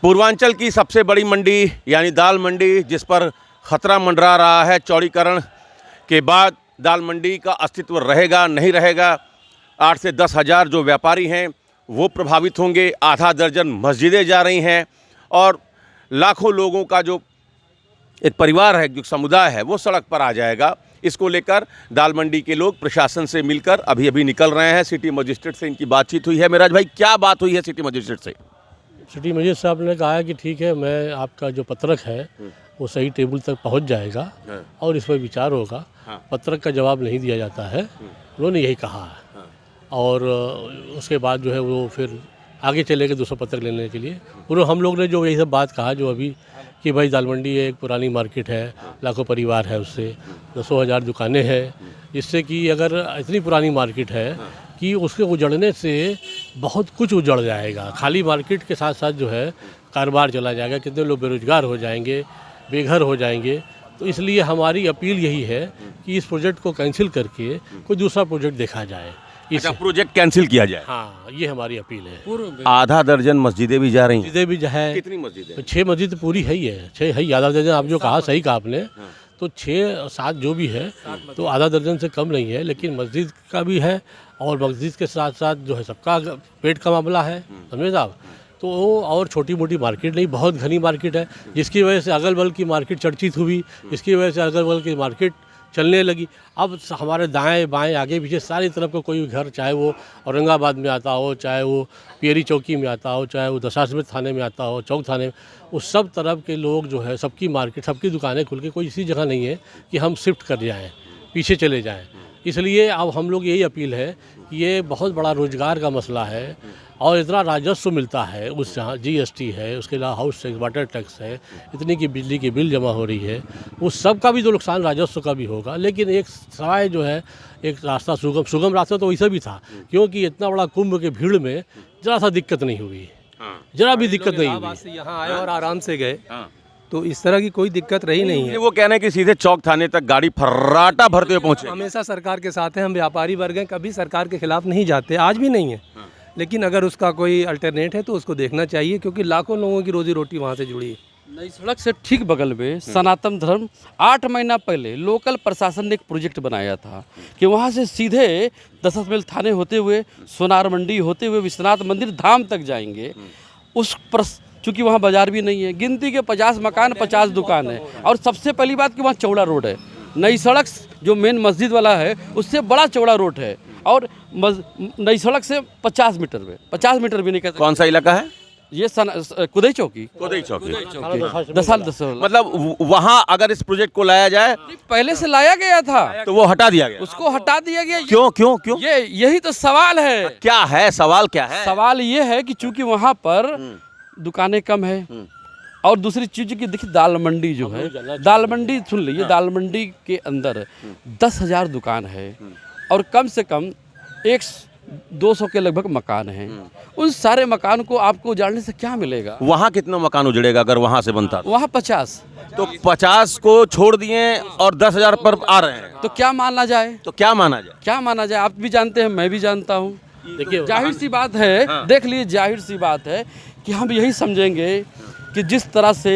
पूर्वांचल की सबसे बड़ी मंडी यानी दाल मंडी, जिस पर खतरा मंडरा रहा है चौड़ीकरण के बाद, दाल मंडी का अस्तित्व रहेगा नहीं रहेगा। 8 से 10 हज़ार जो व्यापारी हैं वो प्रभावित होंगे। आधा दर्जन मस्जिदें जा रही हैं और लाखों लोगों का जो एक परिवार है, जो समुदाय है, वो सड़क पर आ जाएगा। इसको लेकर दाल मंडी के लोग प्रशासन से मिलकर अभी निकल रहे हैं। सिटी मजिस्ट्रेट से इनकी बातचीत हुई है। मेराज भाई, क्या बात हुई है सिटी मजिस्ट्रेट से? सिटी मजिस्ट्रेट साहब ने कहा है कि ठीक है, मैं आपका जो पत्रक है वो सही टेबल तक पहुंच जाएगा और इस पर विचार होगा। पत्रक का जवाब नहीं दिया जाता है, उन्होंने यही कहा है। और उसके बाद जो है वो फिर आगे चले गए दूसरा पत्रक लेने के लिए। उन्होंने हम लोग ने जो यही सब बात कहा जो अभी कि भाई दाल मंडी एक पुरानी मार्केट है, लाखों परिवार है, उससे 10,000 दुकानें हैं, जिससे कि अगर इतनी पुरानी मार्केट है कि उसके उजड़ने से बहुत कुछ उजड़ जाएगा। खाली मार्केट के साथ साथ जो है कारोबार चला जाएगा, कितने लोग बेरोजगार हो जाएंगे, बेघर हो जाएंगे। तो इसलिए हमारी अपील यही है कि इस प्रोजेक्ट को कैंसिल करके कोई दूसरा प्रोजेक्ट देखा जाए। अच्छा, प्रोजेक्ट कैंसिल किया जाए। हाँ, ये हमारी अपील है। आधा दर्जन मस्जिदें भी जा रही हैं। मस्जिदें भी है। कितनी मस्जिदें? 6 मस्जिद पूरी है ही है। 6 है, आधा दर्जन आप जो कहा सही कहा आपने। तो 6-7 जो भी है तो आधा दर्जन से कम नहीं है, लेकिन मस्जिद का भी है और मस्जिद के साथ साथ जो है सबका पेट का मामला है, समझे साहब। तो और छोटी मोटी मार्केट नहीं, बहुत घनी मार्केट है, जिसकी वजह से अगल बगल की मार्केट चर्चित हुई, इसकी वजह से अगल बगल की मार्केट चलने लगी। अब हमारे दाएं बाएं आगे पीछे सारी तरफ का कोई घर, चाहे वो औरंगाबाद में आता हो, चाहे वो पियरी चौकी में आता हो, चाहे वो दशाश्वमेध थाने में आता हो, चौक थाने में, उस सब तरफ के लोग जो है, सबकी मार्केट, सबकी दुकानें खुल के, कोई इसी जगह नहीं है कि हम शिफ्ट कर जाएँ, पीछे चले जाएँ। इसलिए अब हम लोग यही अपील है कि ये बहुत बड़ा रोज़गार का मसला है और इतना राजस्व मिलता है, उस जहाँ GST है, उसके अलावा हाउस टैक्स, वाटर टैक्स है, इतनी की बिजली की बिल जमा हो रही है, उस सब का भी जो नुकसान राजस्व का भी होगा। लेकिन एक सवाए जो है, एक रास्ता सुगम रास्ता तो वैसे भी था, क्योंकि इतना बड़ा कुंभ के भीड़ में जरा सा दिक्कत नहीं हुई, जरा भी दिक्कत नहीं हुई। यहाँ आए और आराम से गए, तो इस तरह की कोई दिक्कत रही नहीं है। वो कह रहे हैं कि सीधे चौक थाने तक गाड़ी फर्राटा भरते हुए पहुंचे। हमेशा सरकार के साथ हैं, हम व्यापारी वर्ग हैं, कभी सरकार के खिलाफ नहीं जाते, आज भी नहीं है। लेकिन अगर उसका कोई अल्टरनेट है तो उसको देखना चाहिए, क्योंकि लाखों लोगों की रोजी रोटी वहाँ से जुड़ी है। नई सड़क से ठीक बगल में सनातन धर्म 8 महीना पहले लोकल प्रशासन ने एक प्रोजेक्ट बनाया था कि वहाँ से सीधे दशाश्वमेध थाने होते हुए, सोनार मंडी होते हुए विश्वनाथ मंदिर धाम तक जाएंगे। चूँकि वहाँ बाजार भी नहीं है, गिनती के 50 मकान, 50 दुकान है। और सबसे पहली बात कि वहाँ चौड़ा रोड है। नई सड़क जो मेन मस्जिद वाला है उससे बड़ा चौड़ा रोड है, और नई सड़क से 50 मीटर में, 50 मीटर भी नहीं कहते। कौन सा इलाका है ये? कुदई चौकी। कोदई चौकी। 10 मतलब वहाँ अगर इस प्रोजेक्ट को लाया जाए, पहले से लाया गया था तो वो हटा दिया गया, उसको हटा दिया गया। क्यों क्यों क्यों? यही तो सवाल है। क्या है सवाल? क्या है सवाल? ये है कि चूंकि वहाँ पर दुकानें कम है, और दूसरी चीज की देखिए, दाल मंडी जो है, दाल मंडी सुन लीजिए, दाल मंडी के अंदर 10,000 दुकान है और कम से कम 100-200 के लगभग मकान हैं। उन सारे मकान को आपको उजाड़ने से क्या मिलेगा? वहाँ कितना मकान उजड़ेगा अगर वहाँ से बनता? वहाँ 50। तो 50 को छोड़ दिए और 10,000 पर आ रहे हैं, तो क्या माना जाए? तो क्या माना जाए? क्या माना जाए? आप भी जानते हैं, मैं भी जानता हूँ। देखिए, जाहिर सी बात है, देख लीजिए, जाहिर सी बात है कि हम यही समझेंगे कि जिस तरह से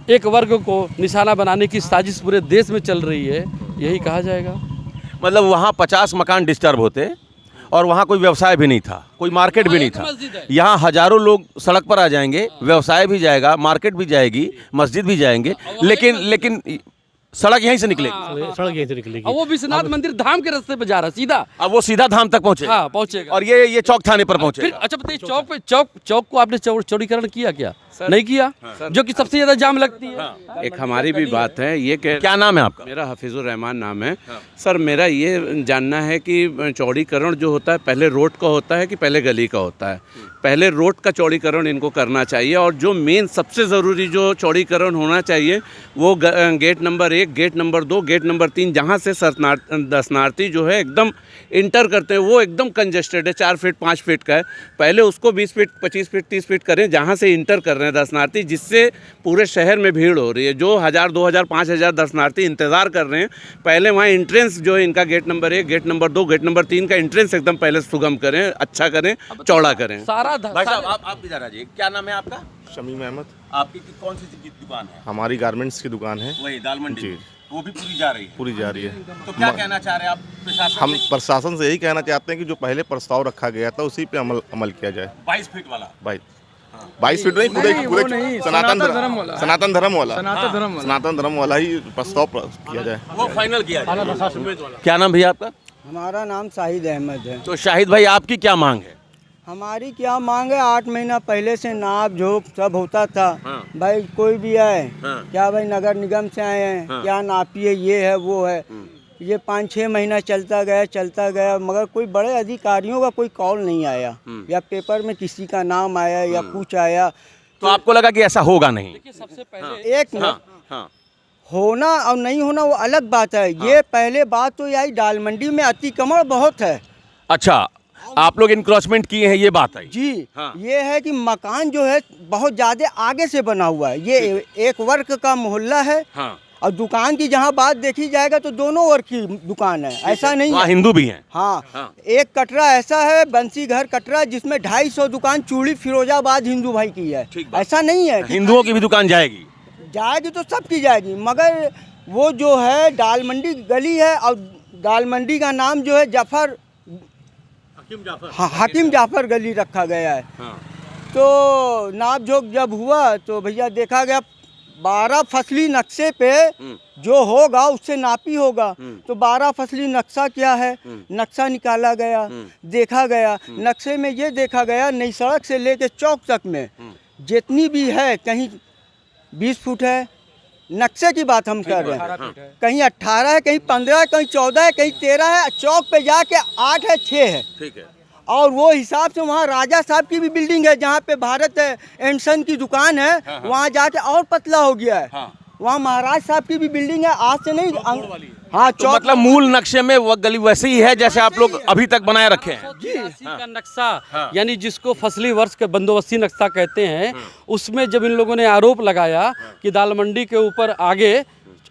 एक वर्ग को निशाना बनाने की साजिश पूरे देश में चल रही है, यही कहा जाएगा। मतलब वहाँ 50 मकान डिस्टर्ब होते और वहाँ कोई व्यवसाय भी नहीं था, कोई मार्केट भी नहीं था। यहाँ हजारों लोग सड़क पर आ जाएंगे, व्यवसाय भी जाएगा, मार्केट भी जाएगी, मस्जिद भी जाएंगे, लेकिन सड़क यहीं से निकलेगी। सड़क यहीं से निकलेगी। वो विश्वनाथ मंदिर धाम के रास्ते पे जा रहा है सीधा। अब वो सीधा धाम तक पहुँचे। हाँ, पहुँचेगा। और ये चौक थाने पर पहुँचे। फिर अच्छा बताइए, चौक को आपने चौड़ीकरण किया क्या? नहीं किया, जो कि सबसे ज्यादा जाम लगती है। एक हमारी भी बात है ये कि क्या नाम है आपका? मेरा हफीजुर रहमान नाम है। सर, मेरा ये जानना है कि चौड़ीकरण जो होता है पहले रोड का होता है कि पहले गली का होता है? पहले रोड का चौड़ीकरण इनको करना चाहिए, और जो मेन सबसे ज़रूरी जो चौड़ीकरण होना चाहिए वो gate number 1, gate number 2, gate number 3, जहाँ से दर्शनार्थी जो है एकदम इंटर करते हैं, वो एकदम कंजेस्टेड है, 4 फीट 5 फीट का है। पहले उसको 20 फीट 25 फीट 30 फीट करें जहाँ से इंटर कर रहे हैं दर्शनार्थी, जिससे पूरे शहर में भीड़ हो रही है। जो 1000, 2000, 5000 दर्शनार्थी इंतज़ार कर रहे हैं, पहले वहाँ एंट्रेंस जो है इनका gate number 1, gate number 2, gate number 3 का एंट्रेंस एकदम पहले सुगम करें, अच्छा करें, चौड़ा करें। सारा भाई साहब, आप इधर आ जाइए। क्या नाम है आपका? शमीम अहमद। आपकी कौन सी दुकान है? हमारी गारमेंट्स की दुकान है, वही दाल मंडी जी। में। वो भी पूरी जा रही है? पूरी जा रही है। तो क्या कहना चाह रहे हैं आप प्रशासन हम से? प्रशासन से यही कहना चाहते हैं कि जो पहले प्रस्ताव रखा गया था उसी पे अमल किया जाए। 22 फीट वाला? 22 फीट नहीं, पूरे सनातन धर्म वाला, सनातन धर्म वाला ही प्रस्ताव किया जाए, वो फाइनल किया जाए। क्या नाम भैया आपका? हमारा नाम शाहिद अहमद है। तो शाहिद भाई आपकी क्या मांग है? हमारी क्या मांग है, 8 महीना पहले से नाप जोक सब होता था। भाई कोई भी आए, क्या भाई नगर निगम से आए हैं, क्या नापिए, ये है वो है। ये 5-6 महीना चलता गया, मगर कोई बड़े अधिकारियों का कोई कॉल नहीं आया, या पेपर में किसी का नाम आया या कुछ आया। तो आपको लगा कि ऐसा होगा नहीं? सबसे पहले एक होना और नहीं होना वो अलग बात है। ये पहले बात तो यही, दाल मंडी में अतिक्रमण बहुत है। अच्छा, आप लोग इंक्रोचमेंट किए हैं, ये बात है जी। ये है कि मकान जो है बहुत ज़्यादा आगे से बना हुआ है। ये एक वर्ग का मोहल्ला है। और दुकान की जहाँ बात देखी जाएगा तो दोनों वर्ग की दुकान है, ऐसा नहीं है। हिंदू भी हैं? हाँ। एक कटरा ऐसा है, बंसी घर कटरा, जिसमें 250 दुकान चूड़ी फिरोजाबाद हिंदू भाई की है। ऐसा नहीं है हिंदुओं की भी दुकान जाएगी तो सबकी जाएगी, मगर वो जो है दाल मंडी गली है, और दाल मंडी का नाम जो है हकीम जाफर गली रखा गया है। तो नाप जोक जब हुआ तो भैया देखा गया 12 फसली नक्शे पे जो होगा उससे नापी होगा। तो 12 फसली नक्शा क्या है, नक्शा निकाला गया, देखा गया। नक्शे में ये देखा गया, नई सड़क से लेके चौक तक में जितनी भी है, कहीं 20 फुट है, नक्शे की बात हम कर रहे हैं, कहीं 18 है, कहीं 15 है, कहीं 14 है, कहीं 13 है, चौक पे जाके 8 है, 6 है। ठीक है। और वो हिसाब से वहाँ राजा साहब की भी बिल्डिंग है, जहाँ पे भारत एंड सन की दुकान है, वहाँ जाके और पतला हो गया है। वहाँ महाराज साहब की भी बिल्डिंग है, आज से नहीं। हाँ, तो मतलब मूल नक्शे में वो गली वैसे ही है जैसे आप लोग अभी तक बनाए रखे हैं? का नक्शा, यानी जिसको फसली वर्ष का बंदोबस्ती नक्शा कहते हैं, उसमें जब इन लोगों ने आरोप लगाया कि दाल मंडी के ऊपर आगे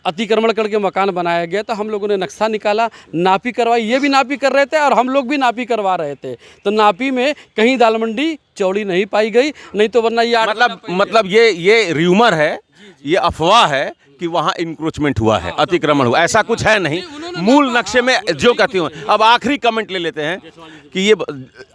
अतिक्रमण करके मकान बनाया गया, तो हम लोगों ने नक्शा निकाला, नापी करवाई। ये भी नापी कर रहे थे और हम लोग भी नापी करवा रहे थे। तो नापी में कहीं दाल मंडी चौड़ी नहीं पाई गई, नहीं तो वरना ये मतलब ये र्यूमर है, ये अफवाह है कि वहाँ इंक्रोचमेंट हुआ है, अतिक्रमण हुआ, ऐसा कुछ है नहीं। मूल नक्शे में जो कहती हूँ। अब आखिरी कमेंट ले लेते हैं कि ये,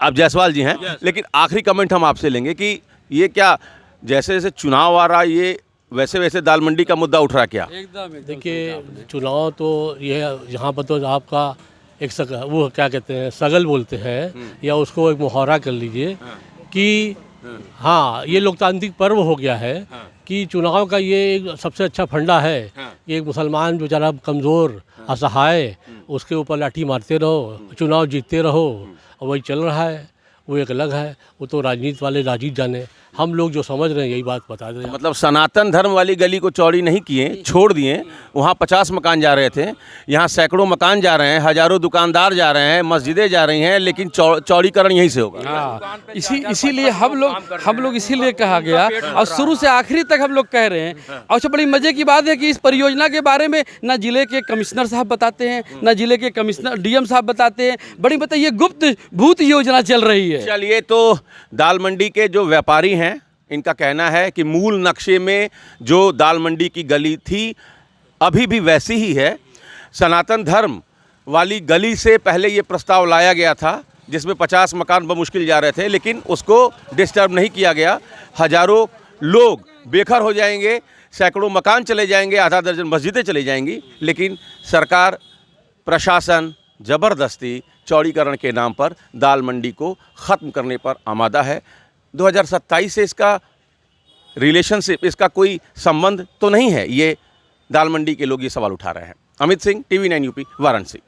आप जायसवाल जी हैं, लेकिन आखिरी कमेंट हम आपसे लेंगे कि ये क्या, जैसे जैसे चुनाव आ रहा, ये वैसे वैसे दाल मंडी का मुद्दा उठ रहा क्या? एकदम देखिए, चुनाव तो ये यहाँ पर तो आपका एक वो क्या कहते हैं, सगल बोलते हैं, या उसको एक मुहावरा कर लीजिए कि हाँ, ये लोकतांत्रिक पर्व हो गया है कि चुनाव का ये एक सबसे अच्छा फंडा है कि एक मुसलमान बेचारा कमज़ोर असहाय, उसके ऊपर लाठी मारते रहो, चुनाव जीतते रहो, और वही चल रहा है। वो एक अलग है, वो तो राजनीति वाले राजीव जाने। हम लोग जो समझ रहे हैं यही बात बता दें। मतलब सनातन धर्म वाली गली को चौड़ी नहीं किए, छोड़ दिए। वहाँ 50 मकान जा रहे थे, यहाँ सैकड़ों मकान जा रहे हैं, हजारों दुकानदार जा रहे हैं, मस्जिदें जा रही हैं, लेकिन चौड़ीकरण यहीं से होगा। हाँ, इसीलिए हम लोग इसीलिए कहा गया, और शुरू से आखिरी तक हम लोग कह रहे हैं। और बड़ी मजे की बात है कि इस परियोजना के बारे में ना जिले के कमिश्नर साहब बताते हैं, ना जिले के कमिश्नर डीएम साहब बताते हैं। बड़ी बताइए, गुप्त भूत योजना चल रही है। चलिए, तो दाल मंडी के जो व्यापारी हैं, इनका कहना है कि मूल नक्शे में जो दाल मंडी की गली थी अभी भी वैसी ही है। सनातन धर्म वाली गली से पहले ये प्रस्ताव लाया गया था जिसमें 50 मकान बमुश्किल जा रहे थे, लेकिन उसको डिस्टर्ब नहीं किया गया। हजारों लोग बेघर हो जाएंगे, सैकड़ों मकान चले जाएंगे, आधा दर्जन मस्जिदें चली जाएंगी, लेकिन सरकार, प्रशासन ज़बरदस्ती चौड़ीकरण के नाम पर दाल मंडी को ख़त्म करने पर आमादा है। 2027 से इसका रिलेशनशिप, इसका कोई संबंध तो नहीं है, ये दाल मंडी के लोग ये सवाल उठा रहे हैं। Amit Singh, TV9 UP, Varanasi.